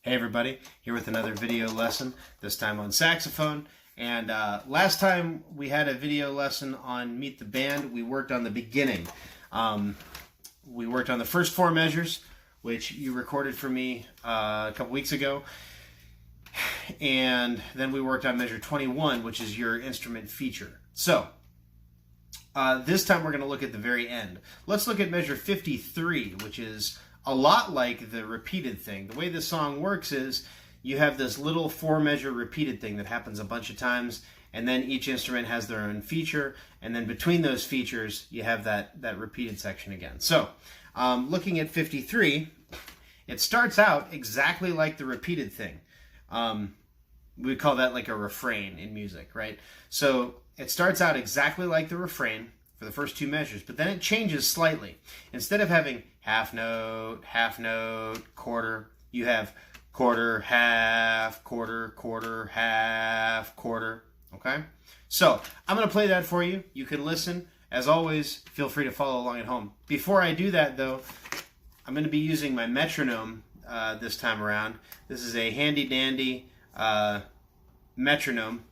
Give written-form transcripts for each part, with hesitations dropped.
Hey everybody, here with another video lesson, this time on saxophone. And last time we had a video lesson on Meet the Band, we worked on the beginning. We worked on the first four measures, which you recorded for me a couple weeks ago. And then we worked on measure 21, which is your instrument feature. So, this time we're going to look at the very end. Let's look at measure 53, which is a lot like the repeated thing. The way this song works is you have this little four-measure repeated thing that happens a bunch of times, and then each instrument has their own feature, and then between those features you have that repeated section again. So, looking at 53, it starts out exactly like the repeated thing. We call that like a refrain in music, right? So it starts out exactly like the refrain for the first two measures, but then it changes slightly. Instead of having half note, quarter, you have quarter, half, quarter, half, quarter, okay? So I'm going to play that for you. You can listen. As always, feel free to follow along at home. Before I do that, though, I'm going to be using my metronome this time around. This is a handy-dandy metronome.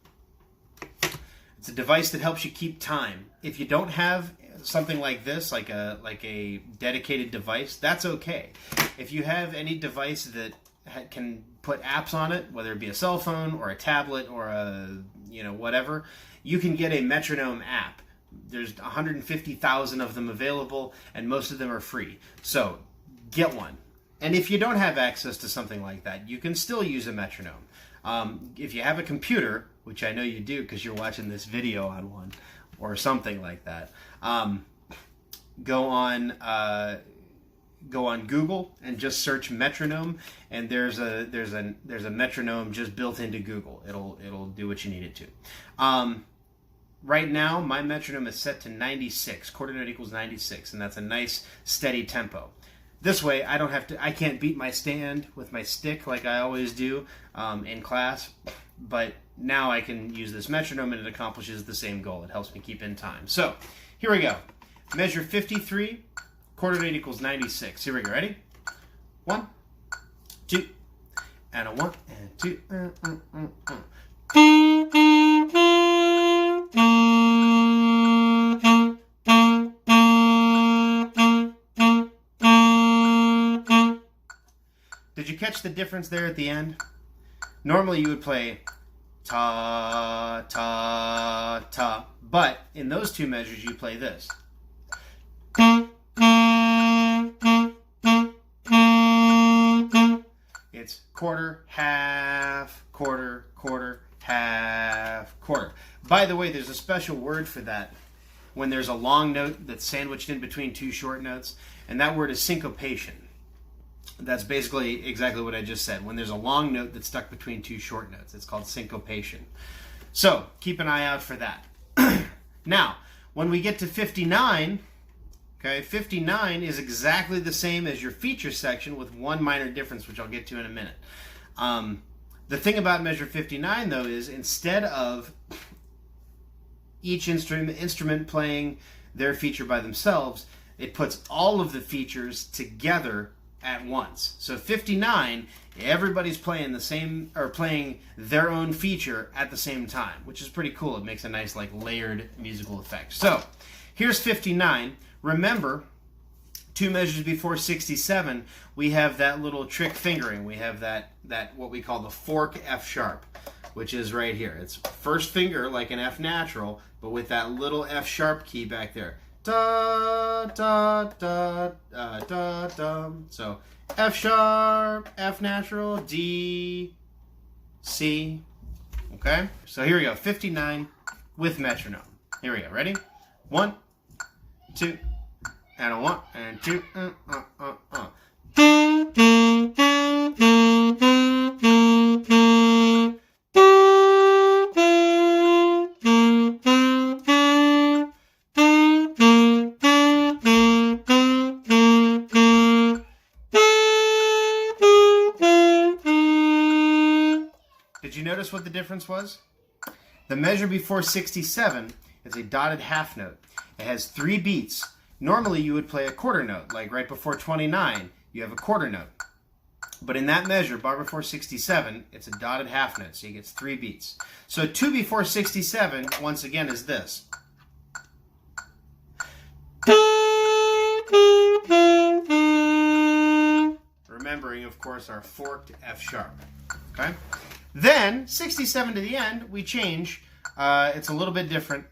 It's a device that helps you keep time. If you don't have something like this, like a dedicated device, that's okay. If you have any device that can put apps on it, whether it be a cell phone or a tablet or a whatever, you can get a metronome app. There's 150,000 of them available, and most of them are free. So get one. And if you don't have access to something like that, you can still use a metronome. If you have a computer, which I know you do because you're watching this video on one or something like that, go on Google and just search metronome, and there's a metronome just built into Google. It'll do what you need it to. Right now, my metronome is set to 96. Quarter note equals 96, and that's a nice steady tempo. This way, I can't beat my stand with my stick like I always do in class, but now I can use this metronome and it accomplishes the same goal. It helps me keep in time. So, here we go. Measure 53, quarter note equals 96. Here we go. Ready? 1, 2, and a 1, and 2, Did you catch the difference there at the end? Normally you would play ta, ta, ta, but in those two measures you play this. It's quarter, half, quarter, quarter, half, quarter. By the way, there's a special word for that when there's a long note that's sandwiched in between two short notes, and that word is syncopation. That's basically exactly what I just said. When there's a long note that's stuck between two short notes, it's called syncopation. So keep an eye out for that. Now, when we get to 59, okay, 59 is exactly the same as your feature section with one minor difference, which I'll get to in a minute. The thing about measure 59, though, is instead of each instrument playing their feature by themselves, it puts all of the features together at once. So 59, everybody's playing the same, or playing their own feature at the same time, which is pretty cool. It makes a nice like layered musical effect. So here's 59. Remember, two measures before 67, we have that little trick fingering. We have that what we call the fork F sharp, which is right here. It's first finger like an F natural, but with that little F sharp key back there. Da, da, da, da, da. So F sharp, F natural, D, C. Okay? So here we go. 59 with metronome. Here we go. Ready? 1, 2, and a 1, and 2, Did you notice what the difference was? The measure before 67 is a dotted half note. It has 3 beats. Normally you would play a quarter note, like right before 29, you have a quarter note. But in that measure, bar before 67, it's a dotted half note, so he gets 3 beats. So 2 before 67, once again, is this. Remembering, of course, our forked F sharp. Okay? Then, 67 to the end, we change. It's a little bit different.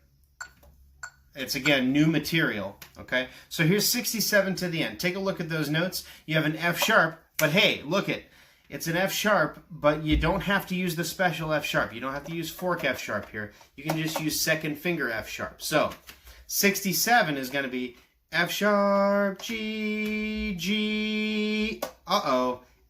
It's, again, new material. Okay? So here's 67 to the end. Take a look at those notes. You have an F sharp, but hey, look it. It's an F sharp, but you don't have to use the special F sharp. You don't have to use fork F sharp here. You can just use second finger F sharp. So 67 is going to be F sharp, G, G,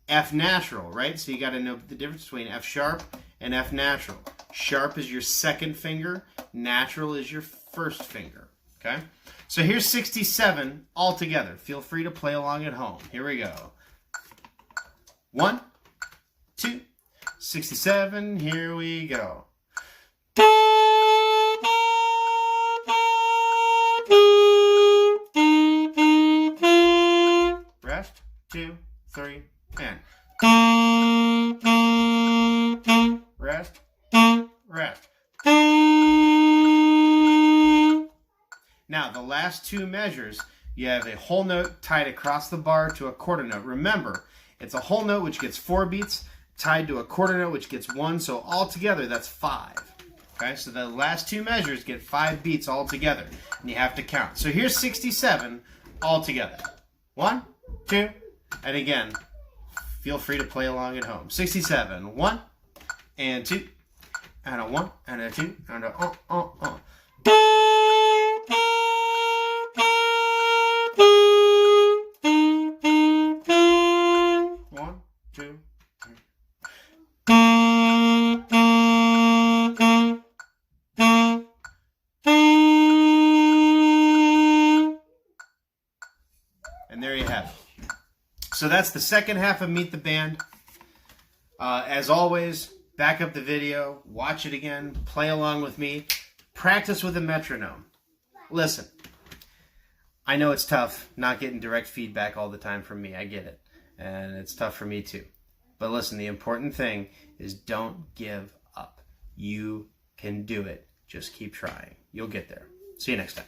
F natural, right? So you got to know the difference between F sharp and F natural. Sharp is your second finger. Natural is your first finger, okay? So here's 67 all together. Feel free to play along at home. Here we go. 1, 2, 67, here we go. Rest, 2, 3, and. Rest, rest. Now, the last 2 measures, you have a whole note tied across the bar to a quarter note. Remember, it's a whole note which gets 4 beats, tied to a quarter note which gets 1, so altogether that's 5. Okay, so the last 2 measures get 5 beats all together, and you have to count. So here's 67 all together. 1, 2, and again, feel free to play along at home. 67, 1, and 2, and a 1, and a 2, and a 1, 2, 3. And there you have it. So that's the second half of Meet the Band. As always, back up the video, watch it again, play along with me, practice with a metronome. Listen, I know it's tough not getting direct feedback all the time from me. I get it. And it's tough for me too. But listen, the important thing is don't give up. You can do it. Just keep trying. You'll get there. See you next time.